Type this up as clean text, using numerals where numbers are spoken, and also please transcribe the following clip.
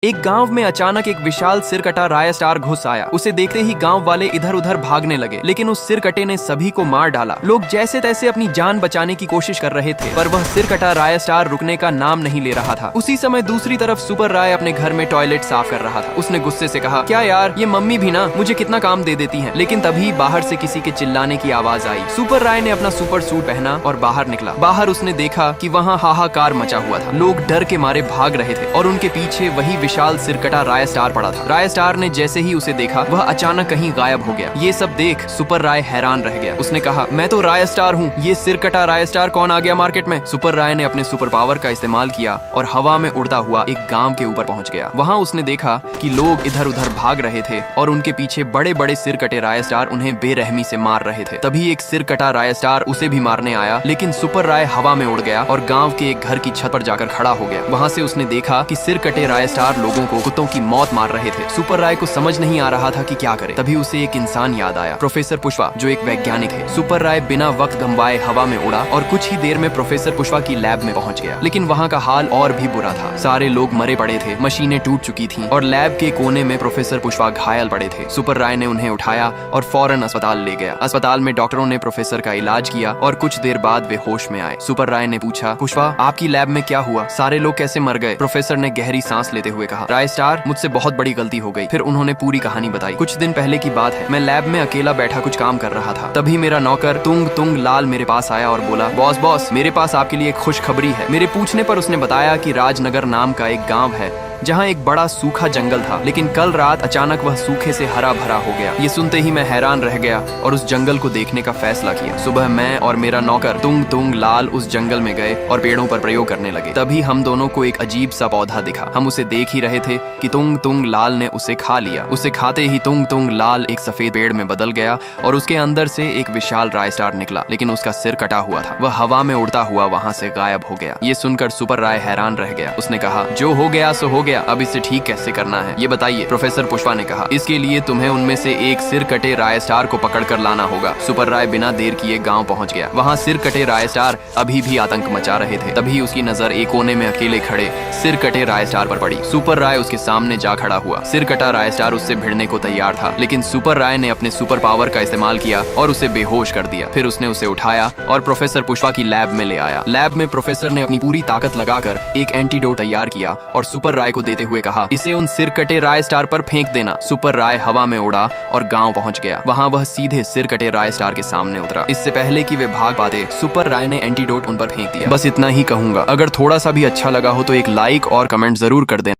एक गांव में अचानक एक विशाल सिरकटा राय स्टार घुस आया। उसे देखते ही गांव वाले इधर उधर भागने लगे, लेकिन उस सिरकटे ने सभी को मार डाला। लोग जैसे तैसे अपनी जान बचाने की कोशिश कर रहे थे, पर वह सिरकटा राय स्टार रुकने का नाम नहीं ले रहा था। उसी समय दूसरी तरफ सुपर राय अपने घर में टॉयलेट साफ कर रहा था। उसने गुस्से से कहा, क्या यार, ये मम्मी भी ना मुझे कितना काम दे देती है। लेकिन तभी बाहर से किसी के चिल्लाने की आवाज आई। सुपर राय ने अपना सुपर सूट पहना और बाहर निकला। बाहर उसने देखा कि वहाँ हाहाकार मचा हुआ था। लोग डर के मारे भाग रहे थे और उनके पीछे वही विशाल सिरकटा राय स्टार पड़ा था। राय स्टार ने जैसे ही उसे देखा, वह अचानक कहीं गायब हो गया। ये सब देख सुपर राय हैरान रह गया। उसने कहा, मैं तो राय स्टार हूँ, ये सिरकटा राय स्टार कौन आ गया मार्केट में। सुपर राय ने अपने सुपर पावर का इस्तेमाल किया और हवा में उड़ता हुआ एक गांव के ऊपर पहुंच गया। वहाँ उसने देखा कि लोग इधर उधर भाग रहे थे और उनके पीछे बड़े बड़े सिरकटे राय स्टार उन्हें बेरहमी से मार रहे थे। तभी एक सिरकटा राय स्टार उसे भी मारने आया, लेकिन सुपर राय हवा में उड़ गया और गाँव के एक घर की छत पर जाकर खड़ा हो गया। वहाँ से उसने देखा कि सिरकटे राय स्टार लोगों को कुत्तों की मौत मार रहे थे। सुपर राय को समझ नहीं आ रहा था कि क्या करे। तभी उसे एक इंसान याद आया, प्रोफेसर पुष्पा, जो एक वैज्ञानिक है। सुपर राय बिना वक्त गंवाए हवा में उड़ा और कुछ ही देर में प्रोफेसर पुष्पा की लैब में पहुंच गया। लेकिन वहाँ का हाल और भी बुरा था। सारे लोग मरे पड़े थे, मशीनें टूट चुकी थीं और लैब के कोने में प्रोफेसर पुष्पा घायल पड़े थे। सुपर राय ने उन्हें उठाया और फौरन अस्पताल ले गया। अस्पताल में डॉक्टरों ने प्रोफेसर का इलाज किया और कुछ देर बाद वे होश में आए। सुपर राय ने पूछा, पुष्पा, आपकी लैब में क्या हुआ? सारे लोग कैसे मर गए? प्रोफेसर ने गहरी सांस लेते हुए कहा, राय स्टार, मुझसे बहुत बड़ी गलती हो गई। फिर उन्होंने पूरी कहानी बताई। कुछ दिन पहले की बात है, मैं लैब में अकेला बैठा कुछ काम कर रहा था। तभी मेरा नौकर तुंग तुंग लाल मेरे पास आया और बोला, बॉस बॉस, मेरे पास आपके लिए एक खुशखबरी है। मेरे पूछने पर उसने बताया कि राजनगर नाम का एक गांव है जहाँ एक बड़ा सूखा जंगल था, लेकिन कल रात अचानक वह सूखे से हरा भरा हो गया। ये सुनते ही मैं हैरान रह गया और उस जंगल को देखने का फैसला किया। सुबह मैं और मेरा नौकर तुंग तुंग लाल उस जंगल में गए और पेड़ों पर प्रयोग करने लगे। तभी हम दोनों को एक अजीब सा पौधा दिखा। हम उसे देख ही रहे थे कि तुंग तुंग लाल ने उसे खा लिया। उसे खाते ही तुंग तुंग लाल एक सफेद पेड़ में बदल गया और उसके अंदर से एक विशाल राय स्टार निकला, लेकिन उसका सिर कटा हुआ था। वह हवा में उड़ता हुआ वहाँ से गायब हो गया। ये सुनकर सुपर राय हैरान रह गया। उसने कहा, जो हो गया सो हो गया, अब इसे ठीक कैसे करना है ये बताइए। प्रोफेसर पुष्पा ने कहा, इसके लिए तुम्हें उनमें से एक सिर कटे राय स्टार को पकड़ कर लाना होगा। सुपर राय बिना देर किए गांव पहुंच गया। वहां सिर कटे राय स्टार अभी भी आतंक मचा रहे थे। तभी उसकी नजर एक कोने में अकेले खड़े सिर कटे राय स्टार पर पड़ी। सुपर राय उसके सामने जा खड़ा हुआ। सिर कटा राय स्टार उससे भिड़ने को तैयार था, लेकिन सुपर राय ने अपने सुपर पावर का इस्तेमाल किया और उसे बेहोश कर दिया। फिर उसने उसे उठाया और प्रोफेसर पुष्पा की लैब में ले आया। लैब में प्रोफेसर ने अपनी पूरी ताकत लगाकर एक एंटीडोट तैयार किया और सुपर राय को देते हुए कहा, इसे उन सिर कटे राय स्टार पर फेंक देना। सुपर राय हवा में उड़ा और गांव पहुंच गया। वहां वह सीधे सिर कटे राय स्टार के सामने उतरा। इससे पहले कि वे भाग पाते, सुपर राय ने एंटीडोट उन पर फेंक दिया। बस इतना ही कहूंगा। अगर थोड़ा सा भी अच्छा लगा हो तो एक लाइक और कमेंट जरूर कर देना।